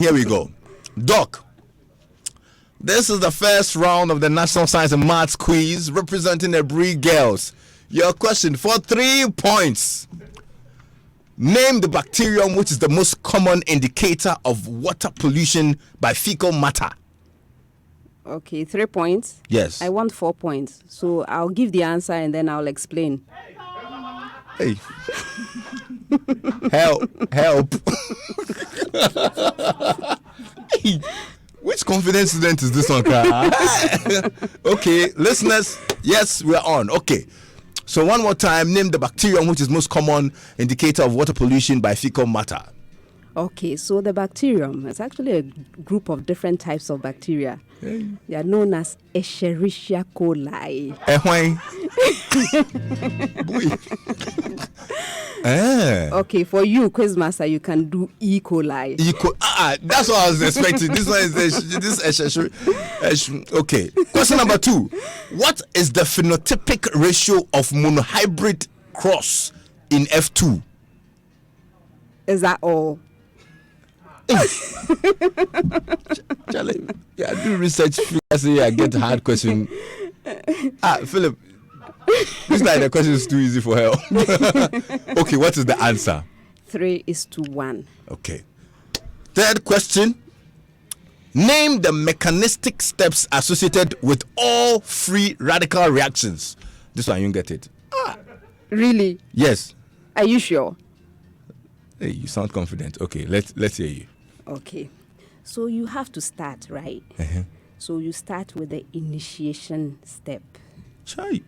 Here we go. Doc, this is the first round of the National Science and Maths quiz representing the Bree girls. Your question for 3 points. Name the bacterium which is the most common indicator of water pollution by fecal matter. Okay, 3 points. Yes. I want 4 points. So I'll give the answer and then I'll explain. Hey. Help. Hey. Which confidence student is this one? Okay, listeners, yes, we're on. Okay. So one more time, name the bacterium which is most common indicator of water pollution by fecal matter. Okay, so the bacterium is actually a group of different types of bacteria. Hey. They are known as Escherichia coli. Okay, for you, Quizmaster, you can do E. coli. That's what I was expecting. This one is okay. Question number 2. What is the phenotypic ratio of monohybrid cross in F2? Is that all? Charlie, I do research. I get a hard question. Philip, this like the question is too easy for her. Okay, what is the answer? 3:1. Okay. Third question. Name the mechanistic steps associated with all free radical reactions. This one you get it. Really? Yes. Are you sure? Hey, you sound confident. Okay, let's hear you. Okay. So you have to start, right? Uh-huh. So you start with the initiation step. Chai.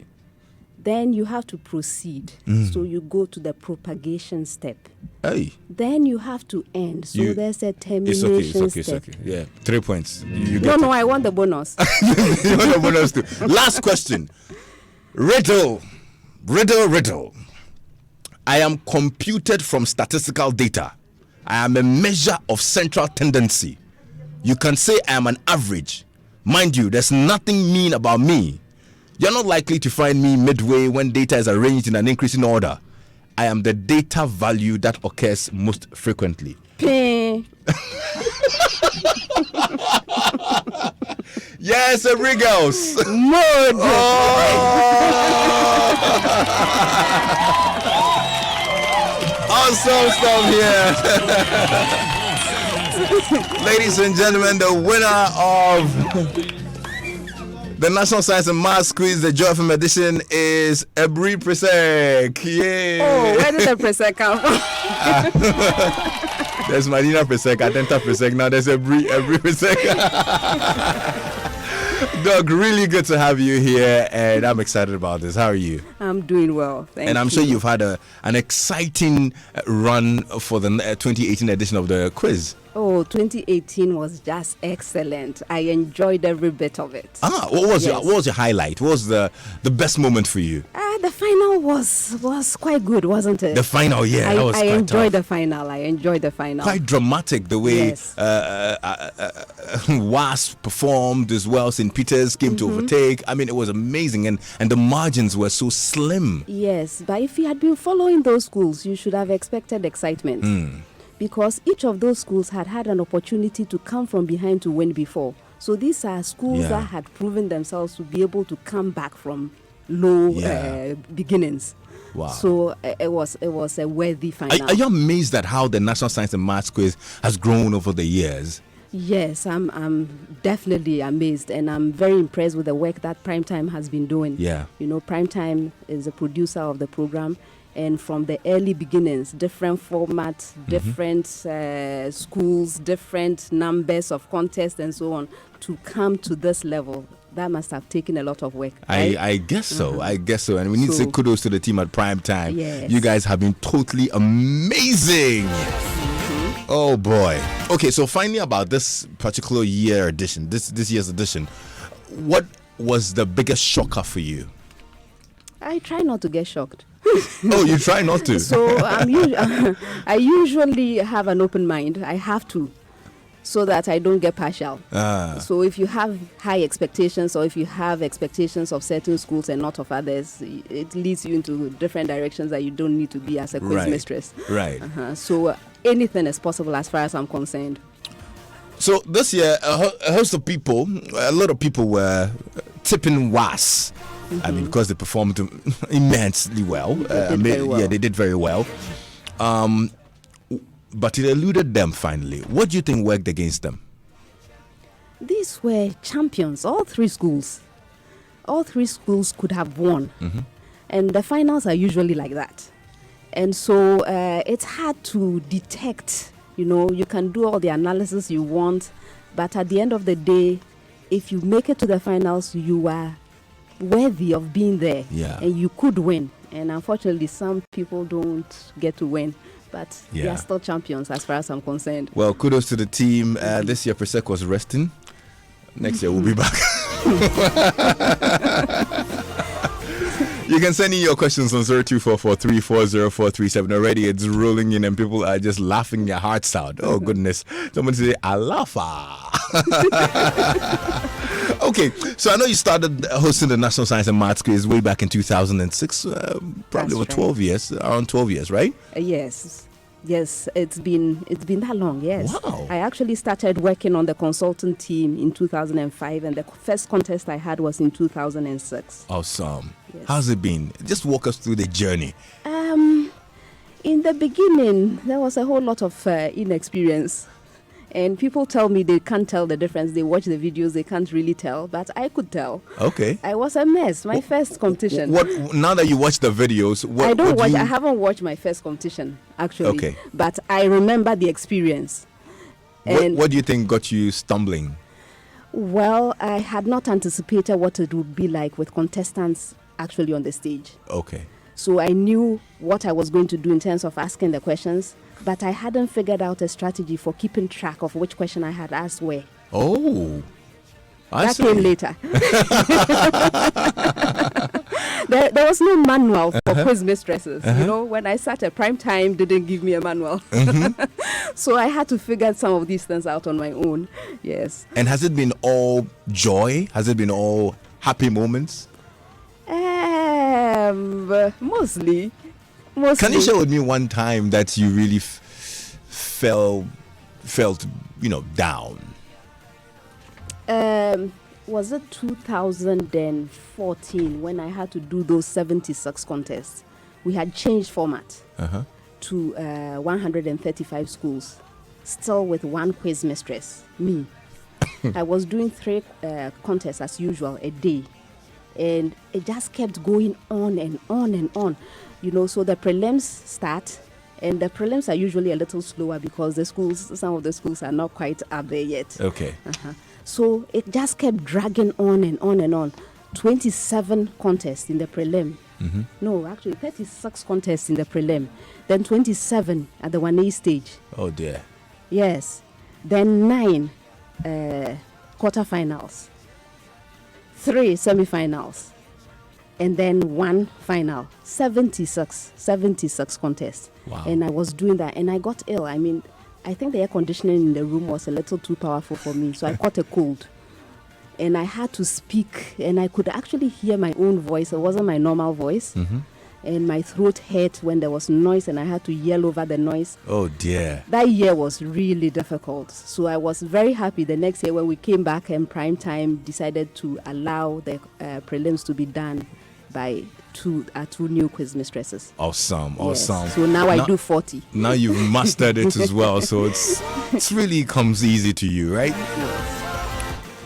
Then you have to proceed. So you go to the propagation step. Hey. Then you have to end. So there's a termination step. It's okay. Yeah, 3 points. You no, I want the bonus. You want the bonus too. Last question. Riddle. I am computed from statistical data. I am a measure of central tendency. You can say I am an average. Mind you, there's nothing mean about me. You're not likely to find me midway when data is arranged in an increasing order. I am the data value that occurs most frequently. Yes, every girls. Mode. Awesome stuff here. Ladies and gentlemen, the winner of the National Science and Maths Quiz, the Joy FM edition, is Ebri Presek. Yay! Oh, where did the Presek come from? There's Marina Presek, Atenta Presek. Now there's Ebri Presek. Doug, really good to have you here, and I'm excited about this. How are you? I'm doing well, thank you. And I'm sure you've had an exciting run for the 2018 edition of the quiz. Oh, 2018 was just excellent. I enjoyed every bit of it. What was your highlight? What was the best moment for you? The final was quite good, wasn't it? The final, yeah, that was quite enjoyed tough. the final. I enjoyed the final. Quite dramatic the way Yes. WASP performed as well. St. Peter's came to overtake. I mean, it was amazing, and the margins were so slim. Yes, but if you had been following those schools, you should have expected excitement. Because each of those schools had an opportunity to come from behind to win before. So these are schools that had proven themselves to be able to come back from low beginnings. Wow. So it was a worthy final. Are you amazed at how the National Science and Maths Quiz has grown over the years? Yes, I'm definitely amazed, and I'm very impressed with the work that Primetime has been doing. Yeah. You know, Primetime is the producer of the program, and from the early beginnings, different formats, different schools, different numbers of contests, and so on, to come to this level. That must have taken a lot of work. Right? I guess so. I guess so. And we need to say kudos to the team at Primetime. Yes. You guys have been totally amazing. Oh boy. Okay, so finally about this particular year edition, this year's edition, what was the biggest shocker for you? I try not to get shocked. Oh, you try not to? So I usually have an open mind. I have to, so that I don't get partial. So if you have high expectations, or if you have expectations of certain schools and not of others, it leads you into different directions that you don't need to be as a quiz mistress. Right. So anything is possible as far as I'm concerned. So this year, a host of people, a lot of people were tipping WAS. I mean, because they performed immensely well. Yeah, they did very well. But it eluded them finally. What do you think worked against them? These were champions, all three schools. All three schools could have won. And the finals are usually like that. And so it's hard to detect. You can do all the analysis you want, but at the end of the day, if you make it to the finals, you are worthy of being there. Yeah. And you could win. And unfortunately, some people don't get to win. But they are still champions as far as I'm concerned. Well, kudos to the team. This year, Presec was resting. Next year, we'll be back. You can send in your questions on 0244340437. Already it's rolling in and people are just laughing their hearts out. Oh, goodness. Someone say, Alafa. Okay, so I know you started hosting the National Science and Maths quiz way back in 2006. Probably over 12 years, around 12 years, right? Yes. Yes, it's been that long, yes. Wow. I actually started working on the consultant team in 2005, and the first contest I had was in 2006. Awesome. Yes. How's it been? Just walk us through the journey. In the beginning, there was a whole lot of inexperience. And people tell me they can't tell the difference. They watch the videos, they can't really tell. But I could tell. Okay. I was a mess. My first competition. What? Now that you watch the videos, I haven't watched my first competition, actually. Okay. But I remember the experience. And what do you think got you stumbling? Well, I had not anticipated what it would be like with contestants actually on the stage. Okay. So I knew what I was going to do in terms of asking the questions, but I hadn't figured out a strategy for keeping track of which question I had asked where. Oh, that came later. There was no manual for quiz mistresses. When I sat at prime time, didn't give me a manual. So I had to figure some of these things out on my own. Yes. And has it been all joy? Has it been all happy moments? Mostly. Can you share with me one time that you really felt down? Was it 2014 when I had to do those 76 contests? We had changed format to 135 schools, still with one quiz mistress, me. I was doing 3 contests as usual a day, and it just kept going on and on and on. So the prelims start, and the prelims are usually a little slower because some of the schools are not quite up there yet. Okay. So it just kept dragging on and on and on. 27 contests in the prelim. No, actually 36 contests in the prelim. Then 27 at the 1A stage. Oh dear. Yes. Then 9 quarterfinals. 3 semifinals. And then 1 final. 76 contests. Wow. And I was doing that, and I got ill. I mean, I think the air conditioning in the room was a little too powerful for me, so I caught a cold. And I had to speak, and I could actually hear my own voice. It wasn't my normal voice. And my throat hurt when there was noise, and I had to yell over the noise. Oh dear. That year was really difficult. So I was very happy the next year when we came back and prime time decided to allow the prelims to be done by 2 new quiz mistresses. Awesome. So now I do 40. Now you've mastered it as well, so it's really comes easy to you, right?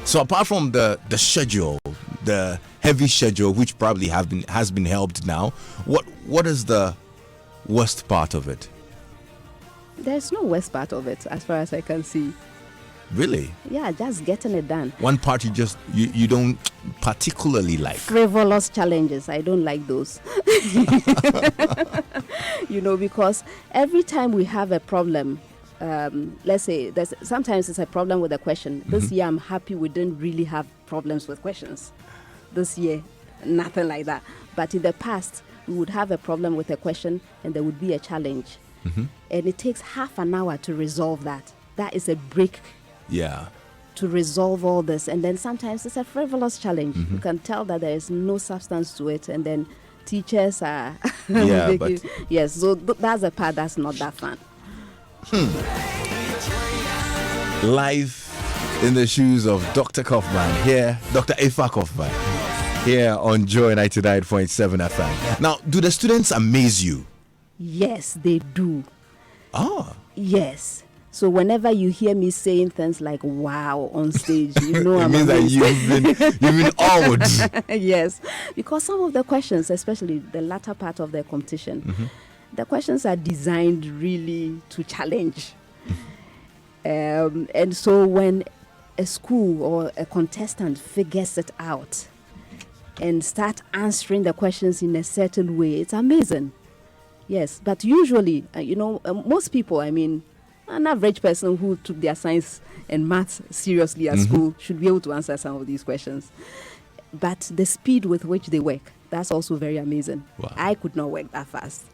So apart from the schedule, the heavy schedule, which probably has been helped now, what is the worst part of it? There's no worst part of it as far as I can see. Really? Yeah, just getting it done. One part you don't particularly like? Frivolous challenges. I don't like those. Because every time we have a problem, let's say sometimes it's a problem with a question. This year I'm happy we didn't really have problems with questions. This year, nothing like that. But in the past, we would have a problem with a question and there would be a challenge. And it takes half an hour to resolve that. That is a break. Yeah. To resolve all this. And then sometimes it's a frivolous challenge. You can tell that there is no substance to it, and then teachers are yes, so that's a part that's not that fun. Life in the shoes of Dr. Kaufman here, Dr. Afa Kaufman, here on Joy 99.7 FM. Now, do the students amaze you? Yes, they do. Ah. Yes. So whenever you hear me saying things like "wow" on stage, you know it means that you've been awed. Yes, because some of the questions, especially the latter part of the competition, the questions are designed really to challenge. And so when a school or a contestant figures it out and start answering the questions in a certain way, it's amazing. Yes, but usually, most people, an average person who took their science and maths seriously at school should be able to answer some of these questions. But the speed with which they work, that's also very amazing. Wow. I could not work that fast.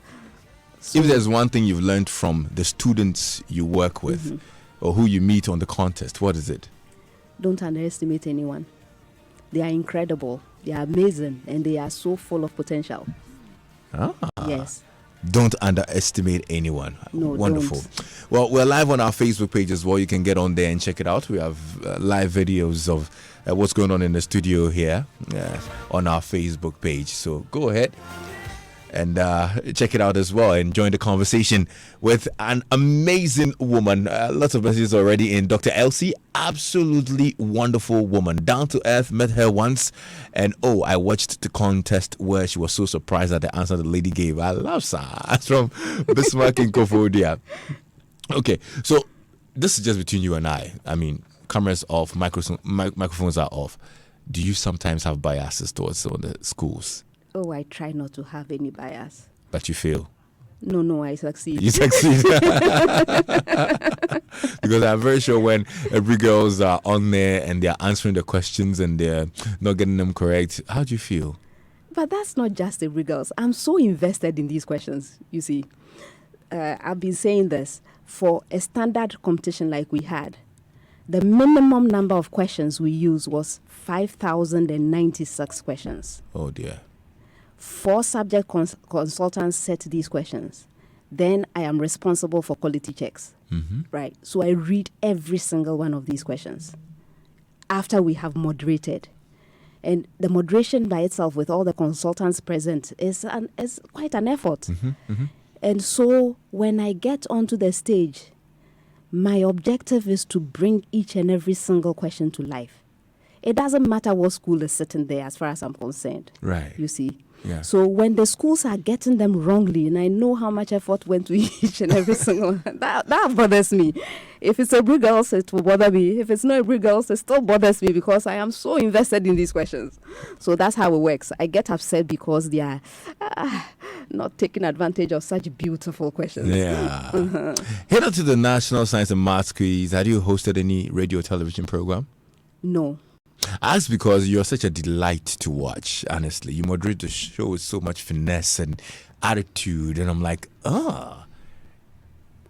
So, if there's one thing you've learned from the students you work with or who you meet on the contest, what is it? Don't underestimate anyone. They are incredible, they are amazing, and they are so full of potential. Yes. Don't underestimate anyone. No, wonderful. don't. Well, we're live on our Facebook page as well. You can get on there and check it out. We have live videos of what's going on in the studio here on our Facebook page. So go ahead and check it out as well and join the conversation with an amazing woman. Lots of messages already in. Dr. Elsie, absolutely wonderful woman. Down to earth, met her once. And I watched the contest where she was so surprised at the answer the lady gave. I love her. From Bismarck in Kofodia. Okay, so this is just between you and I. Cameras off, microphones are off. Do you sometimes have biases towards the schools? I try not to have any bias. But you fail? No, I succeed. You succeed. Because I'm very sure when every girls are on there and they're answering the questions and they're not getting them correct, how do you feel? But that's not just every girls. I'm so invested in these questions, you see. I've been saying this. For a standard competition like we had, the minimum number of questions we used was 5,096 questions. Oh, dear. 4 subject consultants set these questions. Then I am responsible for quality checks. Right? So I read every single one of these questions after we have moderated. And the moderation by itself with all the consultants present is quite an effort. And so when I get onto the stage, my objective is to bring each and every single question to life. It doesn't matter what school is sitting there as far as I'm concerned. Right. You see? Yeah. So when the schools are getting them wrongly, and I know how much effort went to each and every single one, that bothers me. If it's a Brie Girls, it will bother me. If it's not a Brie Girls, it still bothers me because I am so invested in these questions. So that's how it works. I get upset because they are not taking advantage of such beautiful questions. Yeah. Head on to the National Science and Maths Quiz. Have you hosted any radio or television program? No. I ask because you're such a delight to watch, honestly. You moderate the show with so much finesse and attitude. And I'm like,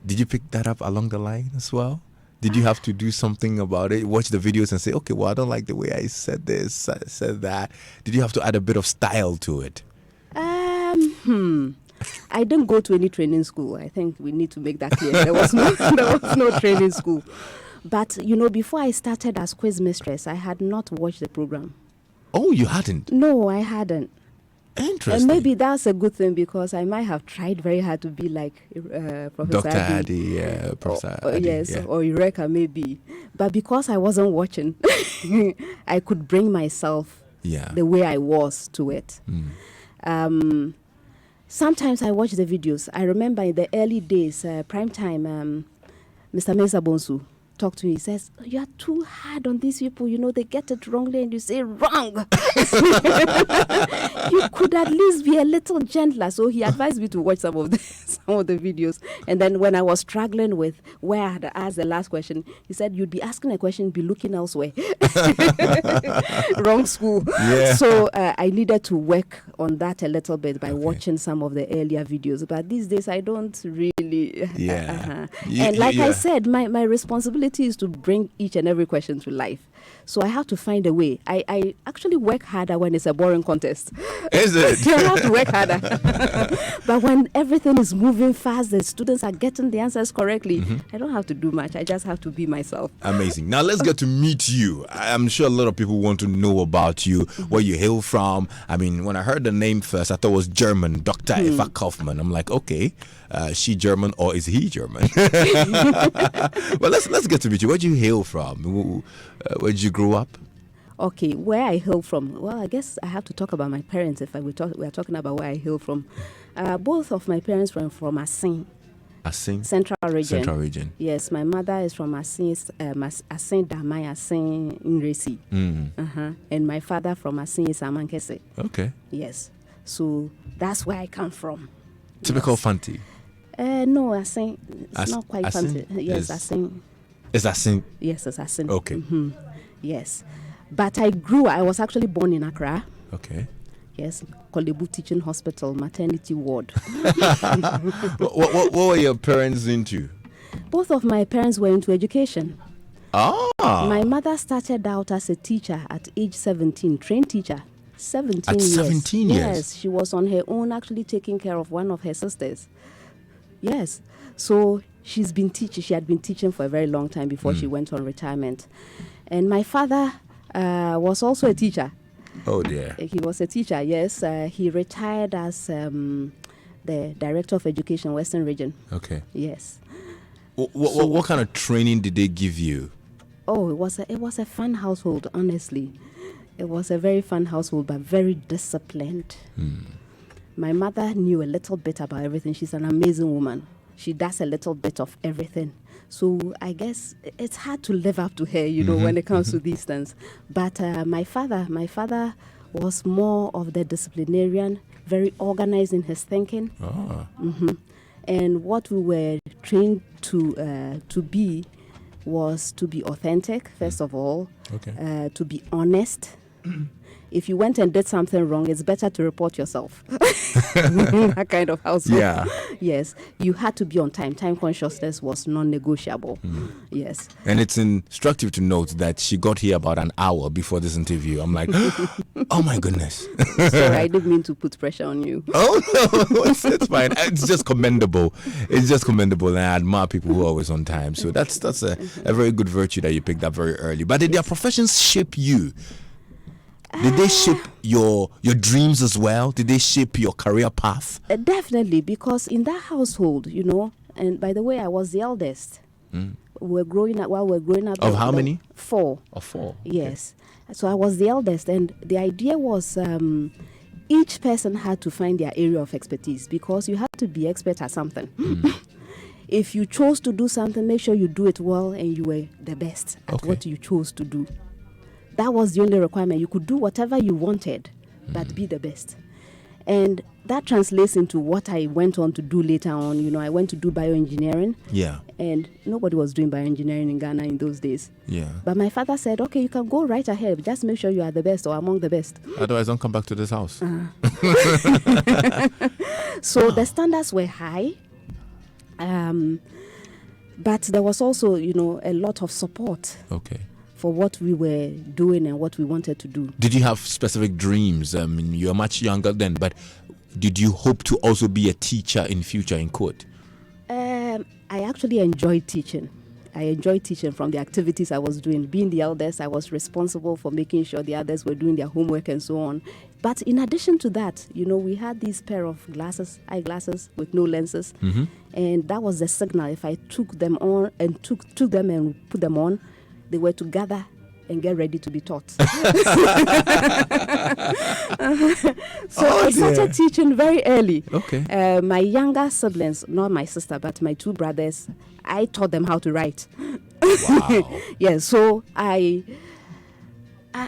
Did you pick that up along the line as well? Did you have to do something about it? Watch the videos and say, okay, well, I don't like the way I said this, I said that. Did you have to add a bit of style to it? I didn't go to any training school. I think we need to make that clear. There was no training school. But, before I started as quiz mistress, I had not watched the program. Oh, you hadn't? No, I hadn't. Interesting. And maybe that's a good thing because I might have tried very hard to be like Professor Dr. Adi, Professor Adi. Yes, yeah. or Eureka maybe. But because I wasn't watching, I could bring myself the way I was to it. Sometimes I watch the videos. I remember in the early days, prime time, Mr. Mensah Bonsu talked to me. He says, you are too hard on these people. They get it wrongly and you say wrong. You could at least be a little gentler. So he advised me to watch some of the videos. And then when I was struggling with where I had asked the last question, he said, you'd be asking a question, be looking elsewhere. Wrong school. Yeah. So I needed to work on that a little bit by watching some of the earlier videos. But these days I don't really. Yeah. And like I said, my responsibility is to bring each and every question to life. So I have to find a way. I actually work harder when it's a boring contest. Is it? You have to work harder. But when everything is moving fast, the students are getting the answers correctly, I don't have to do much. I just have to be myself. Amazing. Now let's get to meet you. I'm sure a lot of people want to know about you, where you hail from. I mean, when I heard the name first, I thought it was German, Dr. Eva Kaufman. I'm like, okay, she German or is he German? Well, let's get to meet you. Where do you hail from? Where did you grow up? Okay, where I hail from? Well, I guess I have to talk about my parents if we are talking about where I hail from. Both of my parents were from Asin. Asin? Central region. Central region. Yes, my mother is from Asin, Asin Damai, Asin Ingresi. And my father from Asin Samankese. Okay. Yes. So that's where I come from. Typical Fanti? No, Asin. It's not quite Asin? Fanti. Yes, Asin. Is Asin? Yes, it's Asin. Okay. Yes. But I was actually born in Accra. Okay. Yes, Kolebu Teaching Hospital, maternity ward. What were your parents into? Both of my parents were into education. Ah. My mother started out as a teacher at age 17, trained teacher. 17 At years. 17 years? Yes, she was on her own actually taking care of one of her sisters. Yes. So she had been teaching for a very long time before she went on retirement. And my father was also a teacher. Oh dear. He was a teacher, yes. He retired as the Director of Education, Western Region. Okay. Yes. What kind of training did they give you? Oh, it was a fun household, honestly. It was a very fun household, but very disciplined. My mother knew a little bit about everything. She's an amazing woman. She does a little bit of everything. So I guess it's hard to live up to her, when it comes to these things. But my father was more of the disciplinarian, very organized in his thinking. Oh. And what we were trained to be was to be authentic, first of all, to be honest. If you went and did something wrong, it's better to report yourself. That kind of household. Yeah. Yes. You had to be on time. Time consciousness was non-negotiable. Yes. And it's instructive to note that she got here about an hour before this interview. I'm like, oh my goodness. Sorry, I didn't mean to put pressure on you. Oh no, it's fine. It's just commendable. It's just commendable, and I admire people who are always on time. So that's a very good virtue that you picked up very early. But did their professions shape you? Did they shape your dreams as well? Did they shape your career path? Definitely, because in that household, and by the way, I was the eldest. We're growing up. Of how many? 4. Of 4. Yes. Okay. So I was the eldest, and the idea was each person had to find their area of expertise because you had to be expert at something. If you chose to do something, make sure you do it well and you were the best at what you chose to do. That was the only requirement. You could do whatever you wanted, but be the best. And that translates into what I went on to do later on. I went to do bioengineering. Yeah. And nobody was doing bioengineering in Ghana in those days. Yeah. But my father said, okay, you can go right ahead. Just make sure you are the best or among the best. Otherwise, don't come back to this house. So the standards were high. But there was also, a lot of support. Okay. For what we were doing and what we wanted to do. Did you have specific dreams? I mean, you're much younger then, but did you hope to also be a teacher in future in court? I actually enjoyed teaching. I enjoyed teaching from the activities I was doing. Being the eldest, I was responsible for making sure the others were doing their homework and so on. But in addition to that, we had these pair of eyeglasses with no lenses. And that was the signal. If I took them on and took them and put them on, they were to gather and get ready to be taught. So I started teaching very early. Okay. My younger siblings, not my sister, but my 2 brothers, I taught them how to write. Wow. Yeah, so I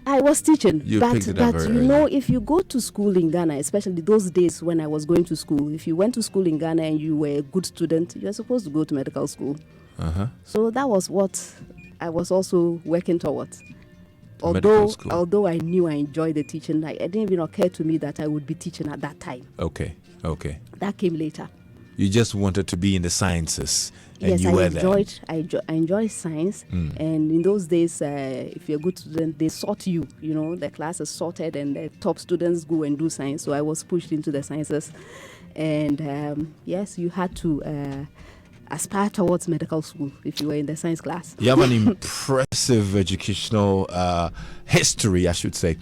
was teaching. But if you go to school in Ghana, especially those days when I was going to school, if you went to school in Ghana and you were a good student, you were supposed to go to medical school. So that was what I was also working towards. although I knew I enjoyed the teaching, it didn't even occur to me that I would be teaching at that time. Okay. That came later. You just wanted to be in the sciences, and yes, you were there. I enjoyed science, and in those days, if you're a good student, they sort you. You know, the class is sorted, and the top students go and do science. So I was pushed into the sciences, and yes, you had to aspire towards medical school if you were in the science class. You have an impressive educational history, I should say.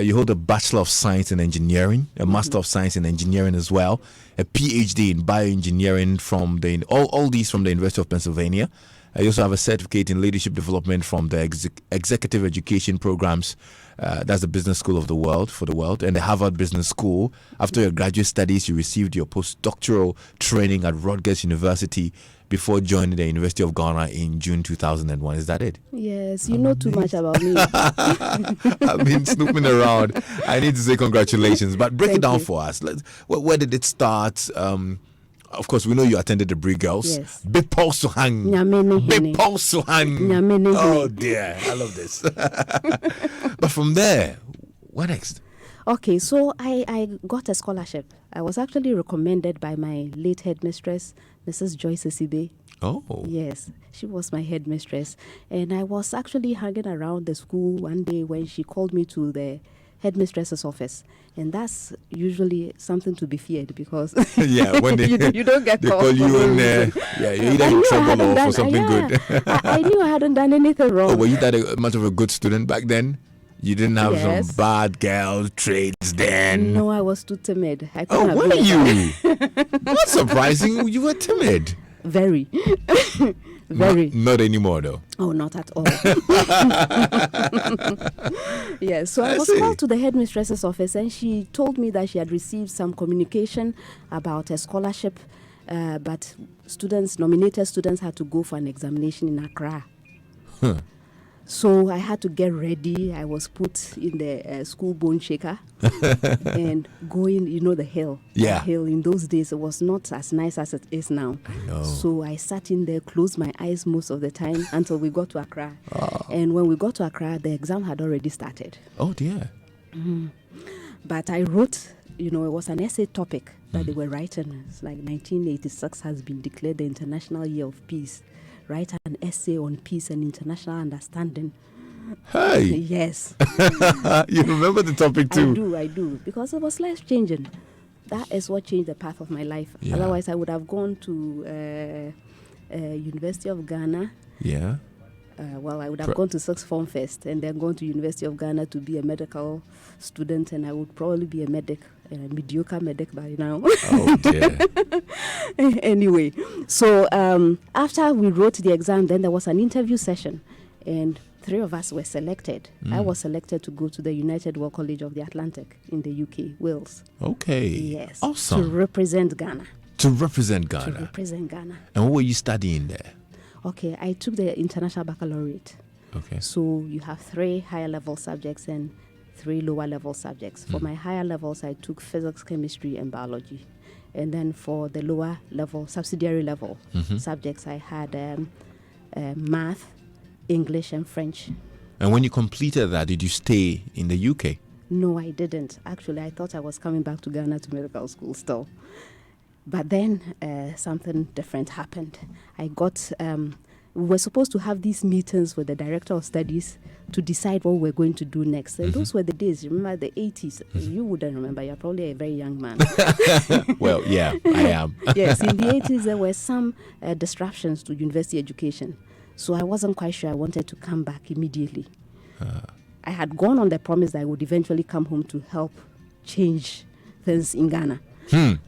You hold a Bachelor of Science in Engineering, a Master of Science in Engineering as well, a PhD in Bioengineering from all these from the University of Pennsylvania. You also have a certificate in Leadership Development from the Executive Education Programs. That's the Business School of the World, and the Harvard Business School. After your graduate studies, you received your postdoctoral training at Rutgers University before joining the University of Ghana in June 2001. Is that it? Yes, you know too much about me. I've been snooping around. I need to say congratulations, but break it down for us. Where did it start? Of course, we know you attended the Brig Girls. Yes. Big Paul Suhang. Big Paul Suhang. Oh dear, I love this. But from there, what next? Okay, so I got a scholarship. I was actually recommended by my late headmistress, Mrs. Joyce Sibe. Oh. Yes, she was my headmistress. And I was actually hanging around the school one day when she called me to the headmistress's office. And that's usually something to be feared because yeah, when you don't get they call you in you're either in trouble or for something good. I knew I hadn't done anything wrong. Oh, were you that much of a good student back then? You didn't have some bad girl traits then? No, I was too timid. Oh, were you? What's surprising? You were timid. Very. Very. Not anymore, though. Oh, not at all. Yes, so I was called to the headmistress's office, and she told me that she had received some communication about a scholarship, but nominated students had to go for an examination in Accra. Huh. So I had to get ready. I was put in the school bone shaker and going, the hill. Yeah. The hill in those days, it was not as nice as it is now. I know. So I sat in there, closed my eyes most of the time until we got to Accra. Oh. And when we got to Accra, the exam had already started. Oh, dear. Mm-hmm. But I wrote, it was an essay topic that they were writing. It's like 1986 has been declared the International Year of Peace. Write an essay on peace and international understanding. Hey. Yes. You remember the topic too? I do. Because it was life-changing. That is what changed the path of my life. Yeah. Otherwise, I would have gone to University of Ghana. Yeah. I would have gone to sixth form first and then gone to University of Ghana to be a medical student, and I would probably be a medic, a mediocre medic by now. Oh, dear. Anyway, so after we wrote the exam, then there was an interview session, and 3 of us were selected. I was selected to go to the United World College of the Atlantic in the UK, Wales. Okay. Yes. Awesome. To represent Ghana. And what were you studying there? Okay, I took the International Baccalaureate. Okay. So you have 3 higher level subjects and 3 lower level subjects. For my higher levels, I took physics, chemistry, and biology. And then for the lower level, subsidiary level subjects, I had math, English, and French. And when you completed that, did you stay in the UK? No, I didn't. Actually, I thought I was coming back to Ghana to medical school still. But then something different happened. We were supposed to have these meetings with the director of studies to decide what we're going to do next. And those were the days, remember the 80s. You wouldn't remember, you're probably a very young man. Well, yeah, I am. Yes, in the 80s there were some disruptions to university education. So I wasn't quite sure I wanted to come back immediately. I had gone on the promise that I would eventually come home to help change things in Ghana.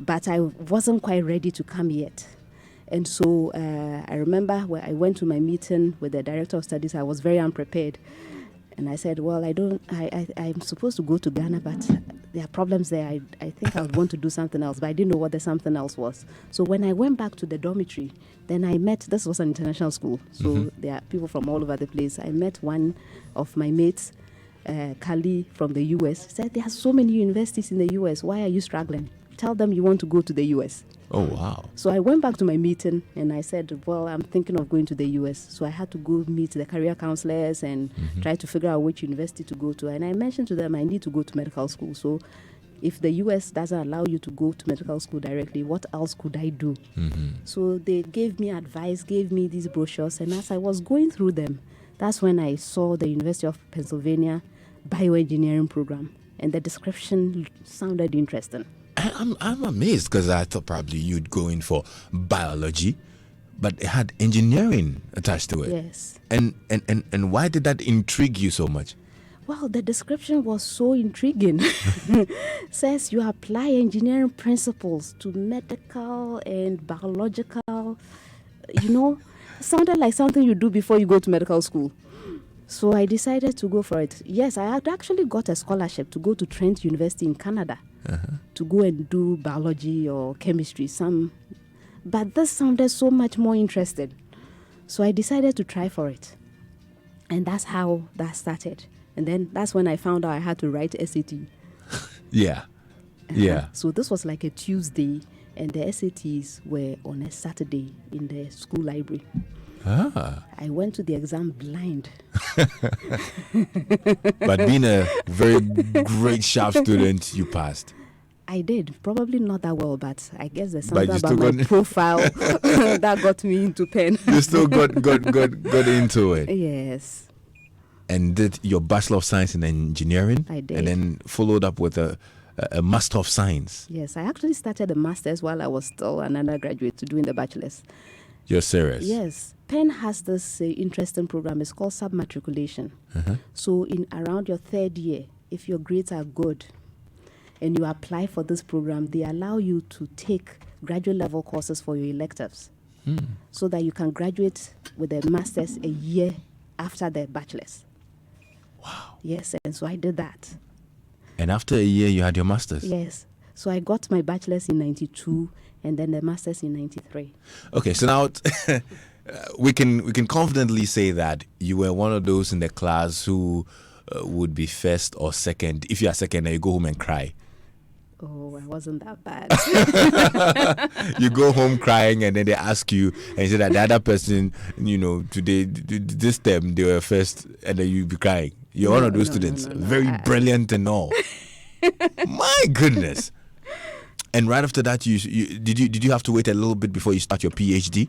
But I wasn't quite ready to come yet. And so I remember when I went to my meeting with the director of studies, I was very unprepared. And I said, well, I'm supposed to go to Ghana, but there are problems there. I think I would want to do something else, but I didn't know what the something else was. So when I went back to the dormitory, then I met, this was an international school, so there are people from all over the place. I met one of my mates, Kali from the US, said, there are so many universities in the US. Why are you struggling? Tell them you want to go to the US. Oh, wow. So I went back to my meeting and I said, well, I'm thinking of going to the US. So I had to go meet the career counselors and try to figure out which university to go to. And I mentioned to them I need to go to medical school. So if the US doesn't allow you to go to medical school directly, what else could I do? So they gave me advice, gave me these brochures. And as I was going through them, that's when I saw the University of Pennsylvania bioengineering program. And the description sounded interesting. I'm amazed because I thought probably you'd go in for biology, but it had engineering attached to it. Yes. And why did that intrigue you so much? Well, the description was so intriguing. Says you apply engineering principles to medical and biological, sounded like something you do before you go to medical school. So I decided to go for it. Yes, I had actually got a scholarship to go to Trent University in Canada to go and do biology or chemistry. But this sounded so much more interesting. So I decided to try for it. And that's how that started. And then that's when I found out I had to write SAT. Yeah. Yeah. So this was like a Tuesday, and the SATs were on a Saturday in the school library. I went to the exam blind. But being a very great, sharp student, you passed. I did. Probably not that well, but I guess there's something you about my profile that got me into pen. You still got into it. Yes. And did your Bachelor of Science in Engineering? I did. And then followed up with a Master of Science. Yes, I actually started a master's while I was still an undergraduate doing the bachelor's. You're serious? Yes. Penn has this interesting program. It's called submatriculation. So in around your third year, if your grades are good and you apply for this program, they allow you to take graduate level courses for your electives so that you can graduate with a master's a year after the bachelor's. Wow. Yes, and so I did that. And after a year, you had your master's? Yes. So I got my bachelor's in 92 and then the master's in 93. Okay, so now we can confidently say that you were one of those in the class who would be first or second. If you are second, then you go home and cry. Oh, I wasn't that bad. You go home crying, and then they ask you, and you say that the other person, today, this term, they were first, and then you be crying. You're one of those students, very brilliant and all. My goodness. And right after that, did you have to wait a little bit before you start your PhD?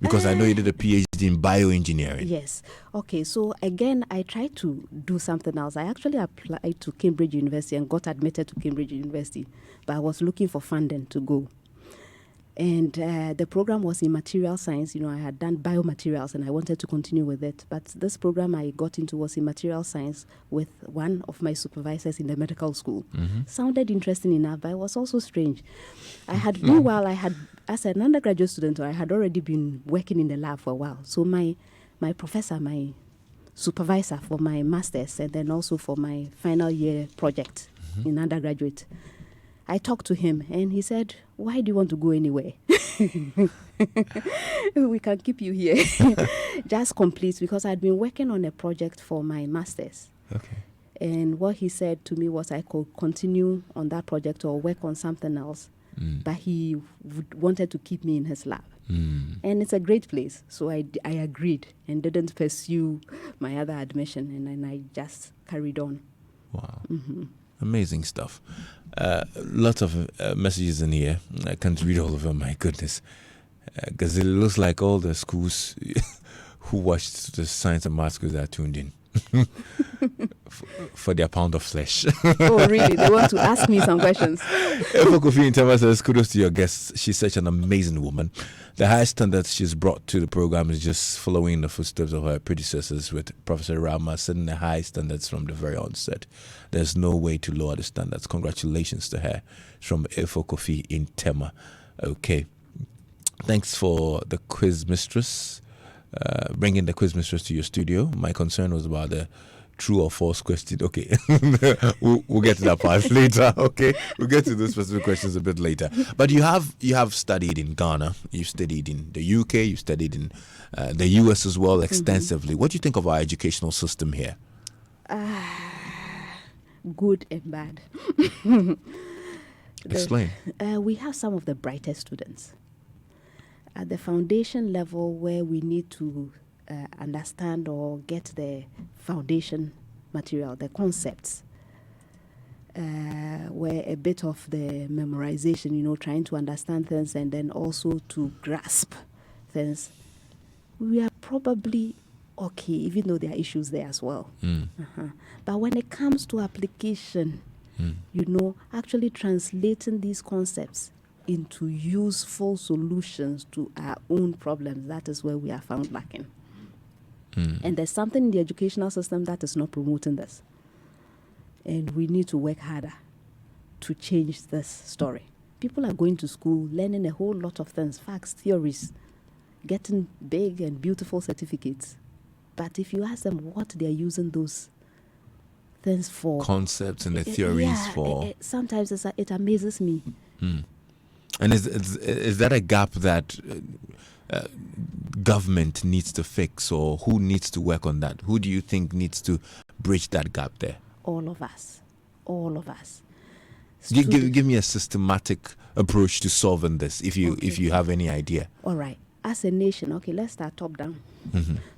Because I know you did a PhD in bioengineering. Yes. Okay, so again, I tried to do something else. I actually applied to Cambridge University and got admitted to Cambridge University, but I was looking for funding to go. And the program was in material science. I had done biomaterials and I wanted to continue with it. But this program I got into was in material science with one of my supervisors in the medical school. Sounded interesting enough, but it was also strange. I had meanwhile, as an undergraduate student, I had already been working in the lab for a while. So my professor, my supervisor for my master's and then also for my final year project in undergraduate, I talked to him and he said, why do you want to go anywhere? We can keep you here. Just complete, because I'd been working on a project for my master's. Okay. And what he said to me was I could continue on that project or work on something else. But he wanted to keep me in his lab. And it's a great place. So I agreed and didn't pursue my other admission. And then I just carried on. Wow. Amazing stuff. Lots of messages in here. I can't read all of them, my goodness. Because it looks like all the schools who watched the science and math schools are tuned in for their pound of flesh. Oh, really? They want to ask me some questions. Efo Kofi Ntema says, kudos to your guest. She's such an amazing woman. The high standards she's brought to the program is just following in the footsteps of her predecessors, with Professor Rama setting the high standards from the very onset. There's no way to lower the standards. Congratulations to her. It's from Efo Kofi Ntema. Okay. Thanks for the quiz mistress. Bringing the quiz mistress to your studio. My concern was about the true or false question. Okay, we'll get to that part later. Okay, we'll get to those specific questions a bit later. But you have studied in Ghana, you studied in the UK, you studied in the US as well extensively. What do you think of our educational system here? Good and bad. Explain. We have some of the brightest students. At the foundation level, where we need to understand or get the foundation material, the concepts, where a bit of the memorization, trying to understand things and then also to grasp things, we are probably okay, even though there are issues there as well. But when it comes to application, actually translating these concepts into useful solutions to our own problems, that is where we are found lacking. And there's something in the educational system that is not promoting this. And we need to work harder to change this story. People are going to school, learning a whole lot of things, facts, theories, getting big and beautiful certificates. But if you ask them what they're using those things for, concepts and the theories for, sometimes it amazes me. And is that a gap that government needs to fix, or who needs to work on that? Who do you think needs to bridge that gap there? All of us. Give me a systematic approach to solving this, if you have any idea. All right. As a nation, let's start top down.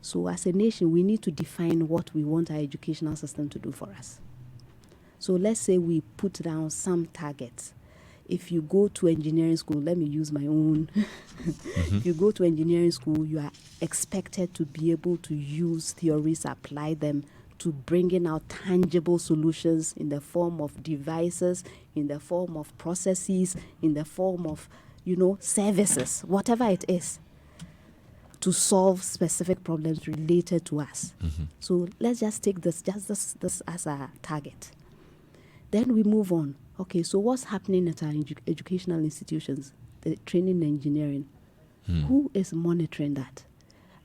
So as a nation, we need to define what we want our educational system to do for us. So let's say we put down some targets. If you go to engineering school, let me use my own. If you go to engineering school, you are expected to be able to use theories, apply them to bringing out tangible solutions in the form of devices, in the form of processes, in the form of, services, whatever it is, to solve specific problems related to us. So let's just take this as a target. Then we move on. Okay, so what's happening at our educational institutions, the training and engineering? Who is monitoring that?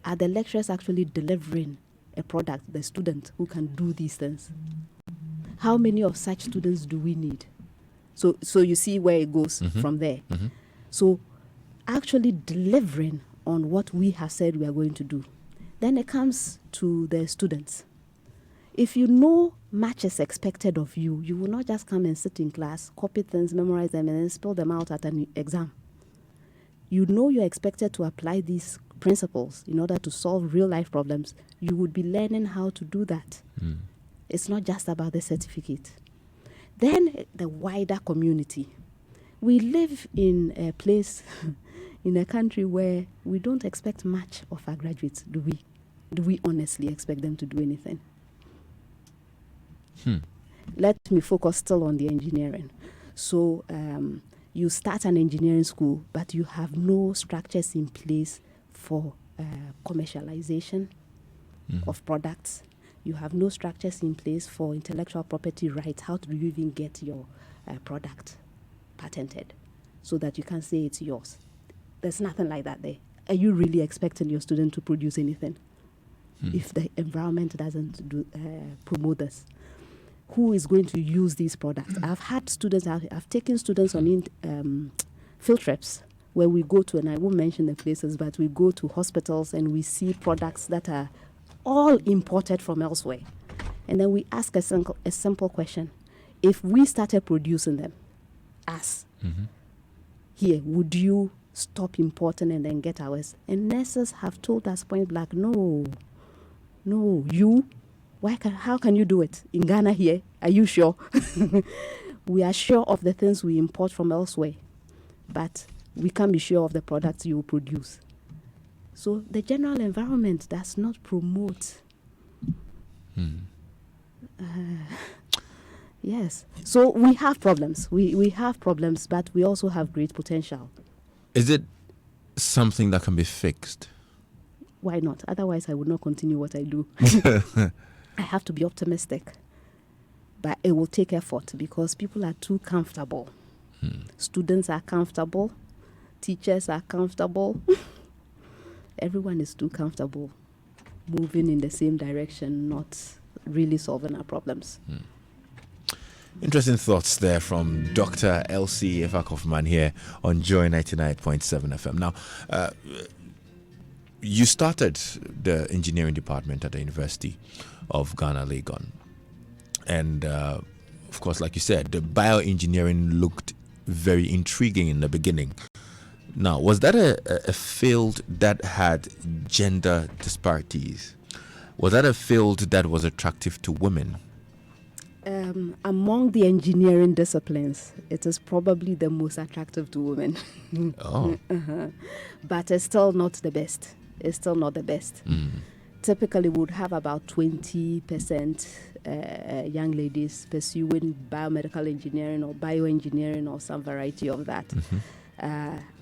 Are the lecturers actually delivering a product, the student who can do these things? How many of such students do we need? So you see where it goes from there. So actually delivering on what we have said we are going to do. Then it comes to the students. If you know much is expected of you, you will not just come and sit in class, copy things, memorize them, and then spill them out at an exam. You know you're expected to apply these principles in order to solve real-life problems. You would be learning how to do that. It's not just about the certificate. Then the wider community. We live in a place, in a country where we don't expect much of our graduates, do we? Do we honestly expect them to do anything? Let me focus still on the engineering. So you start an engineering school, but you have no structures in place for commercialization of products. You have no structures in place for intellectual property rights. How do you even get your product patented so that you can say it's yours? There's nothing like that there. Are you really expecting your student to produce anything if the environment doesn't promote this? Who is going to use these products? I've had students, I've taken students on field trips where we go to, and I won't mention the places, but we go to hospitals and we see products that are all imported from elsewhere. And then we ask a simple question. If we started producing them, here, would you stop importing and then get ours? And nurses have told us point blank, no, you. How can you do it in Ghana here? Are you sure? We are sure of the things we import from elsewhere, but we can't be sure of the products you produce. So the general environment does not promote. Yes. So we have problems. We have problems, but we also have great potential. Is it something that can be fixed? Why not? Otherwise, I would not continue what I do. I have to be optimistic, but it will take effort because people are too comfortable. Students are comfortable. Teachers are comfortable. Everyone is too comfortable moving in the same direction, not really solving our problems. Interesting thoughts there from Dr. Elsie Eva-Koffman here on Joy 99.7 FM. Now, you started the engineering department at the University of Ghana, Legon. And, of course, like you said, the bioengineering looked very intriguing in the beginning. Now, was that a field that had gender disparities? Was that a field that was attractive to women? Among the engineering disciplines, it is probably the most attractive to women. Oh. But it's still not the best. It's still not the best. Typically, we would have about 20% young ladies pursuing biomedical engineering or bioengineering or some variety of that.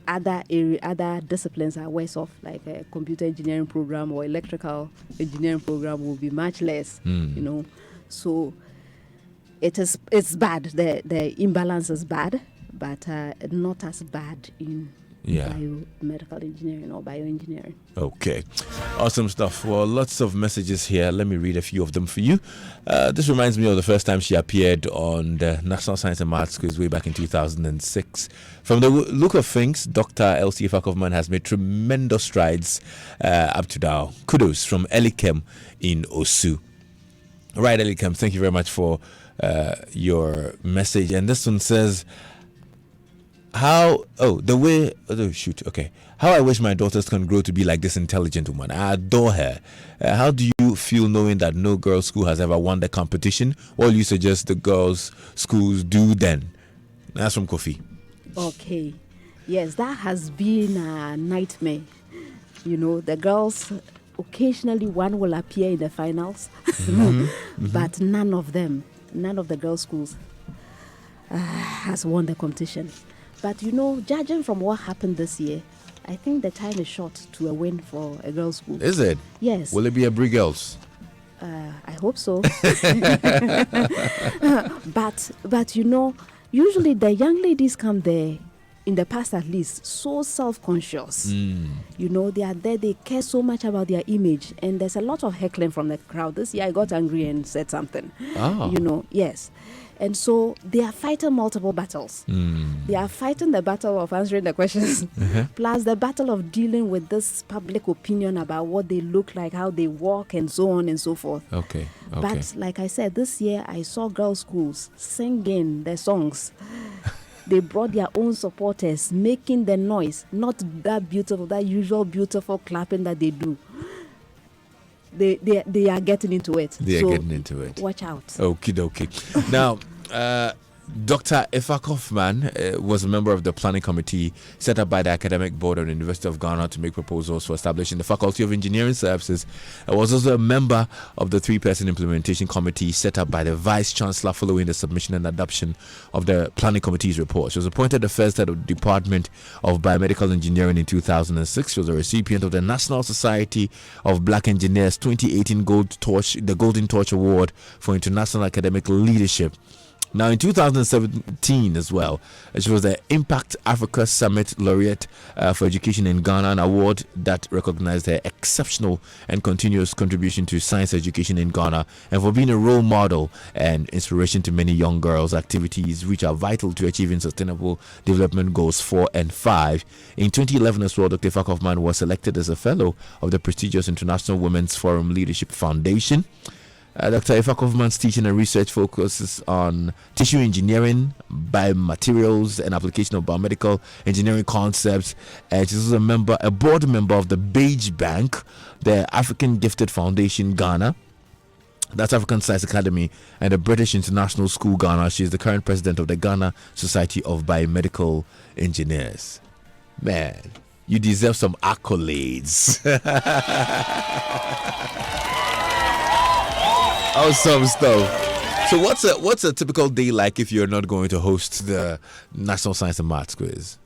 Other disciplines are worse off, like a computer engineering program or electrical engineering program will be much less, So it's bad. The imbalance is bad, but not as bad in biomedical engineering or bioengineering. Okay. Awesome stuff. Well, lots of messages here. Let me read a few of them for you. This reminds me of the first time she appeared on the National Science and Maths Quiz way back in 2006. From the look of things, Dr. Elsie Efak has made tremendous strides up to now. Kudos from Elikem in Osu. Right, Elikem, thank you very much for your message. And this one says, how I wish my daughters can grow to be like this intelligent woman. I adore her. How do you feel knowing that no girls' school has ever won the competition? What will you suggest the girls' schools do then? That's from Kofi. Okay. Yes, that has been a nightmare. The girls, occasionally one will appear in the finals, but none of the girls' schools has won the competition. But, judging from what happened this year, I think the time is short to a win for a girls' school. Is it? Yes. Will it be a Brie Girls? I hope so. But usually the young ladies come there, in the past at least, so self-conscious. They are there, they care so much about their image. And there's a lot of heckling from the crowd. This year I got angry and said something. Yes. And so they are fighting multiple battles. They are fighting the battle of answering the questions, plus the battle of dealing with this public opinion about what they look like, how they walk, and so on and so forth. Okay. But like I said, this year I saw girls' schools singing their songs. They brought their own supporters, making the noise, not that beautiful, that usual beautiful clapping that they do. They are getting into it. They are getting into it. Watch out. Okie dokie. Now, Dr. Efak was a member of the planning committee set up by the Academic Board of the University of Ghana to make proposals for establishing the Faculty of Engineering Services. He was also a member of the 3-person implementation committee set up by the Vice Chancellor following the submission and adoption of the planning committee's report. She was appointed the first head of the Department of Biomedical Engineering in 2006. She was a recipient of the National Society of Black Engineers 2018 Golden Torch Award for International Academic Leadership. Now, in 2017 as well, she was the Impact Africa Summit Laureate for Education in Ghana, an award that recognized her exceptional and continuous contribution to science education in Ghana and for being a role model and inspiration to many young girls' activities which are vital to achieving Sustainable Development Goals 4 and 5. In 2011 as well, Dr. Efak was selected as a fellow of the prestigious International Women's Forum Leadership Foundation. Dr. Efak teaching and research focuses on tissue engineering, biomaterials, and application of biomedical engineering concepts. She's also a board member of the Beige Bank, the African Gifted Foundation Ghana, that's African Science Academy, and the British International School Ghana. She's the current president of the Ghana Society of Biomedical Engineers. Man, you deserve some accolades. Awesome stuff. So what's a typical day like if you're not going to host the National Science and Maths Quiz?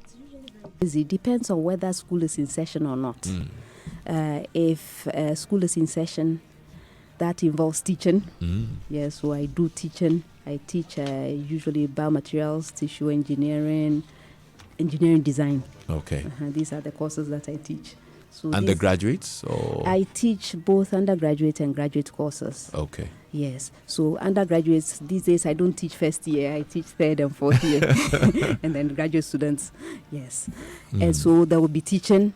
It's usually very busy. Depends on whether school is in session or not. If school is in session, that involves teaching. Yes, so I do teaching. I teach usually biomaterials, tissue engineering, engineering design. Okay. These are the courses that I teach. So undergraduates? Or? I teach both undergraduate and graduate courses. Okay. Yes. So undergraduates, these days I don't teach first year. I teach third and fourth year. And then graduate students, yes. And so there will be teaching.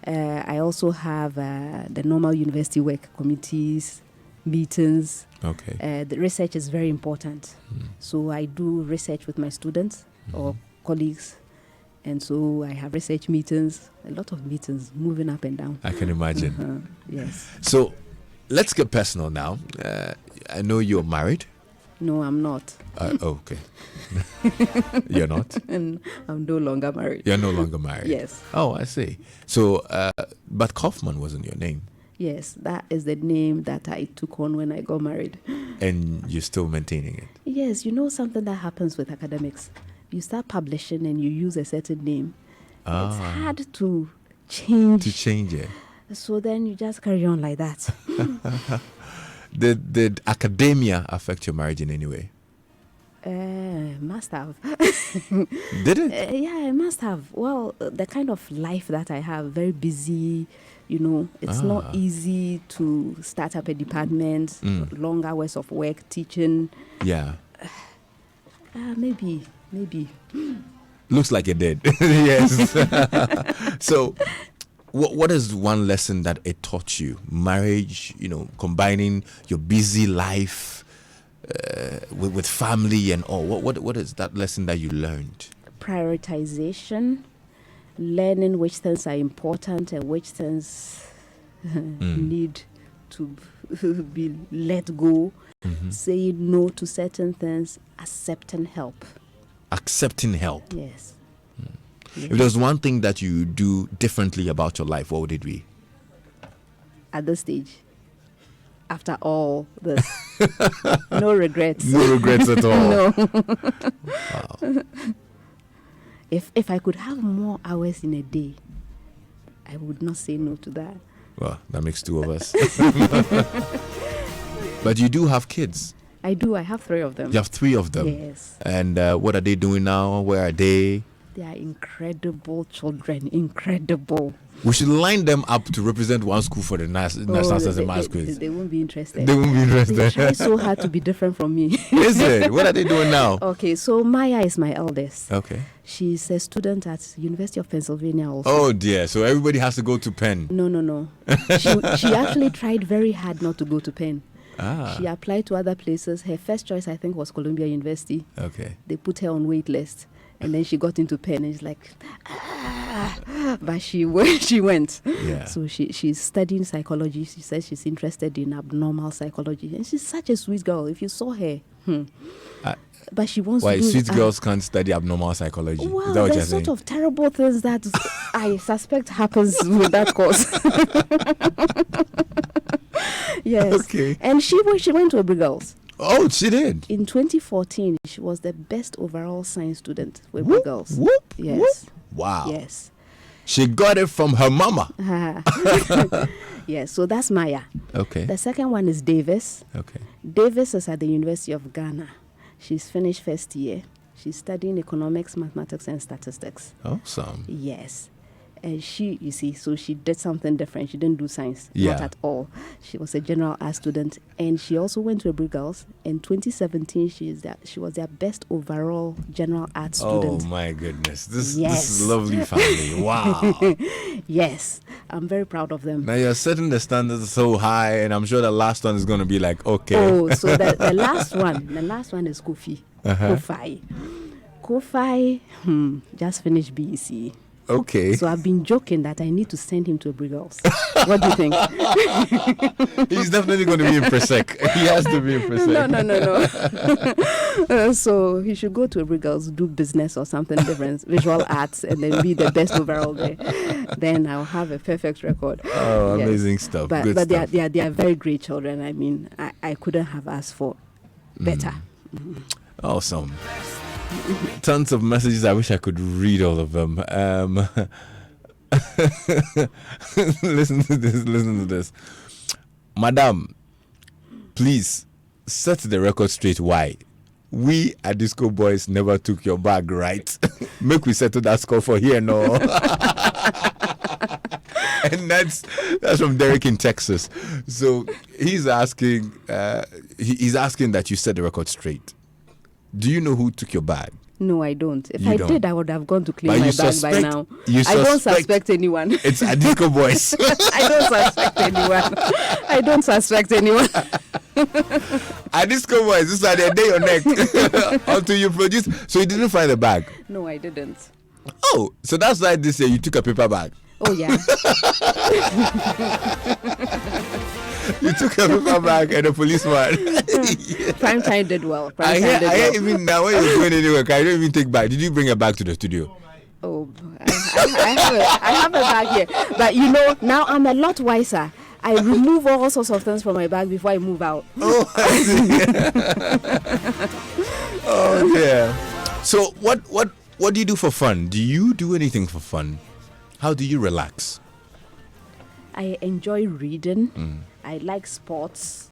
I also have the normal university work, committees, meetings. Okay. The research is very important. So I do research with my students. or colleagues. And so I have research meetings, a lot of meetings, moving up and down. I can imagine. Yes. So let's get personal now. I know you're married. No, I'm not. Okay. You're not? And I'm no longer married. You're no longer married? Yes. Oh, I see. So, but Kaufman wasn't your name. Yes, that is the name that I took on when I got married. And you're still maintaining it? Yes, you know something that happens with academics. You start publishing and you use a certain name. It's hard to change. To change it. So then you just carry on like that. Did academia affect your marriage in any way? Must have. Did it? Yeah, it must have. Well, the kind of life that I have, very busy, you know, it's not easy to start up a department, long hours of work, teaching. Yeah. Maybe. Looks like it did. Yes. So, what is one lesson that it taught you? Marriage, you know, combining your busy life with family and all. What is that lesson that you learned? Prioritization, learning which things are important and which things need to be let go, saying no to certain things, accepting help. Accepting help. Yes. If there's one thing that you do differently about your life, what would it be? At this stage, after all this, no regrets. No regrets at all. No. Wow. If I could have more hours in a day, I would not say no to that. Well, that makes two of us. But you do have kids. I do. I have 3 of them. You have 3 of them. Yes. And what are they doing now? Where are they? They are incredible children. Incredible. We should line them up to represent one school for the National Maths Quiz. They won't be interested. They won't be They interested. try so hard to be different from me. Is it? What are they doing now? Okay, so Maya is my eldest. Okay. She's a student at University of Pennsylvania also. Oh dear. So everybody has to go to Penn. No. She actually tried very hard not to go to Penn. She applied to other places. Her first choice, I think, was Columbia University. Okay. They put her on wait list. And then she got into Penn and she's like, but she went. Yeah. So she's studying psychology. She says she's interested in abnormal psychology. And she's such a sweet girl. If you saw her, but she wants Why to do... sweet girls can't study abnormal psychology? Well, Is that what you're there's saying? sort of terrible things that I suspect happens with that course. Yes. Okay. And she went to Abri Girls. Oh, she did. In 2014, she was the best overall science student with Abri Girls. Whoop, Yes. whoop. Wow. Yes. She got it from her mama. Yes, so that's Maya. Okay. The second one is Davis. Okay. Davis is at the University of Ghana. She's finished first year. She's studying economics, mathematics, and statistics. Awesome. Yes. And she, you see, so she did something different. She didn't do science, Yeah. not at all. She was a general arts student, and she also went to Abri Girls. In 2017, she was their best overall general arts student. Oh my goodness. This Yes. is lovely family. Wow. Yes, I'm very proud of them. Now you're setting the standards so high, and I'm sure the last one is going to be like, okay. Oh, so the last one is Kofi. Kofi just finished BEC. Okay. So I've been joking that I need to send him to Abri Girls. What do you think? He's definitely going to be in Presec. He has to be in Presec. No. So he should go to Abri Girls, do business or something different, visual arts, and then be the best overall there. Then I'll have a perfect record. Oh, Yes. amazing stuff. But Good stuff. they are very great children. I mean, I couldn't have asked for better. Awesome. Tons of messages. I wish I could read all of them. Listen to this. Madam, please set the record straight. Why? We at Disco Boys never took your bag, right? Make we settle that score for here, no. And that's from Derek in Texas. So he's asking he's asking that you set the record straight. Do you know who took your bag? No, I don't. If You I don't. did, I would have gone to claim But my you bag by suspect- now. you I don't suspect- suspect anyone. It's at Disco Boys. I don't suspect anyone. I don't suspect anyone. At this boys, this are the day your neck until you produce. So you didn't find the bag? No, I didn't. Oh, so that's why this year you took a paper bag. Oh, yeah. You took a paper bag and a policeman. Prime Time did well. I hear even now when you're going anywhere, I don't even take bag. Did you bring a bag to the studio? Oh, I have a bag here. But you know, now I'm a lot wiser. I remove all sorts of things from my bag before I move out. Oh, I see. Oh, yeah. So what do you do for fun? Do you do anything for fun? How do you relax? I enjoy reading. I like sports,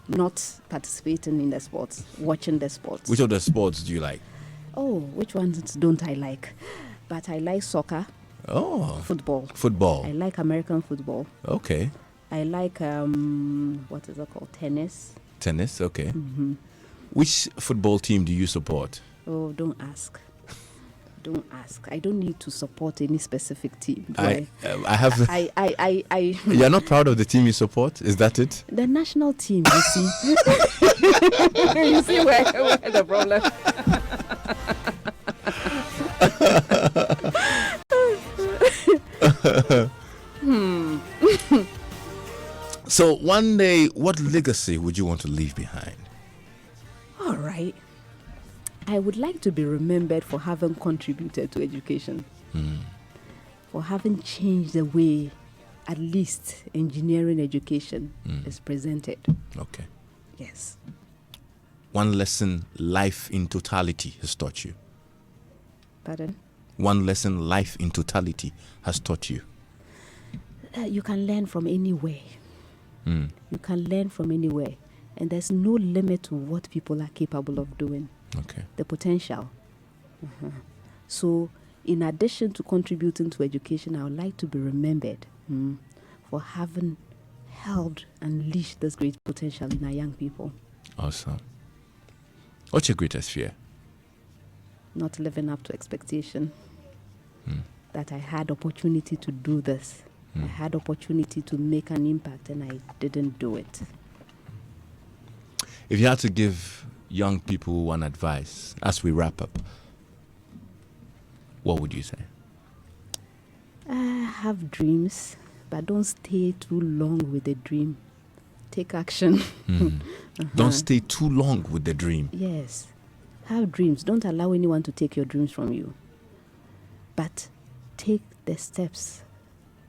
not participating in the sports, watching the sports. Which of the sports do you like? Oh, which ones don't I like? But I like soccer. Oh. Football. Football. I like American football. Okay. I like, what is it called? Tennis. Tennis, okay. Mm-hmm. Which football team do you support? Oh, don't ask. Don't ask. I don't need to support any specific team. I have. You're not proud of the team you support? Is that it? The national team, you see. You see where the problem. So one day, what legacy would you want to leave behind? All right. I would like to be remembered for having contributed to education, for having changed the way, at least, engineering education is presented. Okay. Yes. One lesson life in totality has taught you. Pardon? One lesson life in totality has taught you. You can learn from anywhere. You can learn from anywhere. And there's no limit to what people are capable of doing. Okay. The potential. So, in addition to contributing to education, I would like to be remembered for having held and unleashed this great potential in our young people. Awesome. What's your greatest fear? Not living up to expectation. That I had opportunity to do this. I had opportunity to make an impact and I didn't do it. If you had to give young people one advice as we wrap up, what would you say? Have dreams, but don't stay too long with the dream. Take action. Don't stay too long with the dream. Yes. Have dreams. Don't allow anyone to take your dreams from you. But take the steps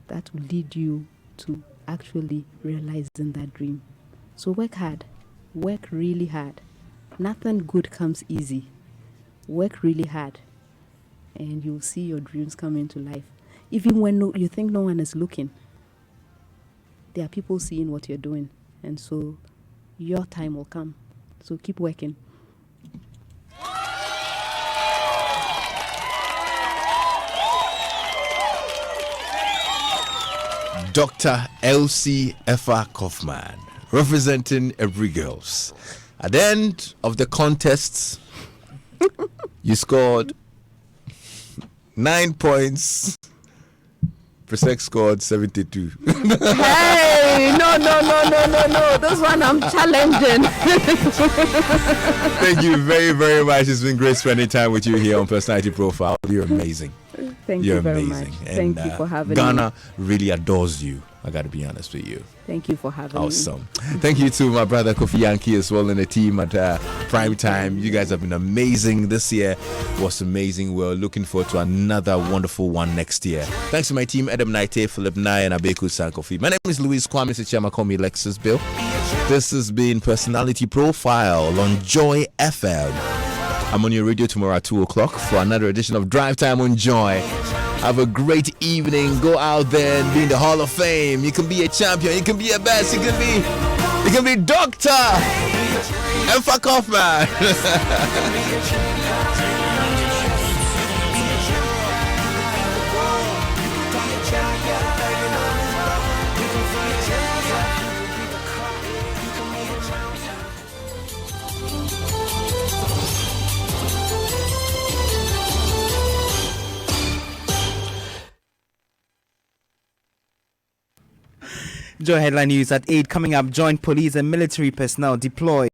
that will lead you to actually realizing that dream. So work hard. Work really hard. Nothing good comes easy. Work really hard. And you'll see your dreams come into life. Even when you think no one is looking, there are people seeing what you're doing. And so your time will come. So keep working. Dr. Elsie Effa Kaufman, representing Every Girls. At the end of the contests, you scored 9 points. Presec scored 72. Hey, no. This one I'm challenging. Thank you very, very much. It's been great spending time with you here on Personality Profile. You're amazing. Thank You're you very amazing. much. And, Thank you for having Ghana me. really adores you. I got to be honest with you. Thank you for having me. Awesome. Thank you to my brother Kofi Yankee as well and the team at Prime Time. You guys have been amazing. This year was amazing. We're looking forward to another wonderful one next year. Thanks to my team, Adam Naite, Philip Nye, and Abeku Sankofi. My name is Louis Kwame Sichama. Call me Lexus Bill. This has been Personality Profile on Joy FM. I'm on your radio tomorrow at 2 o'clock for another edition of Drive Time on Joy. Have a great evening. Go out there and be in the Hall of Fame. You can be a champion. You can be a best. You can be Dr. Effa Kaufman. Joy headline news at 8 coming up. Joint police and military personnel deployed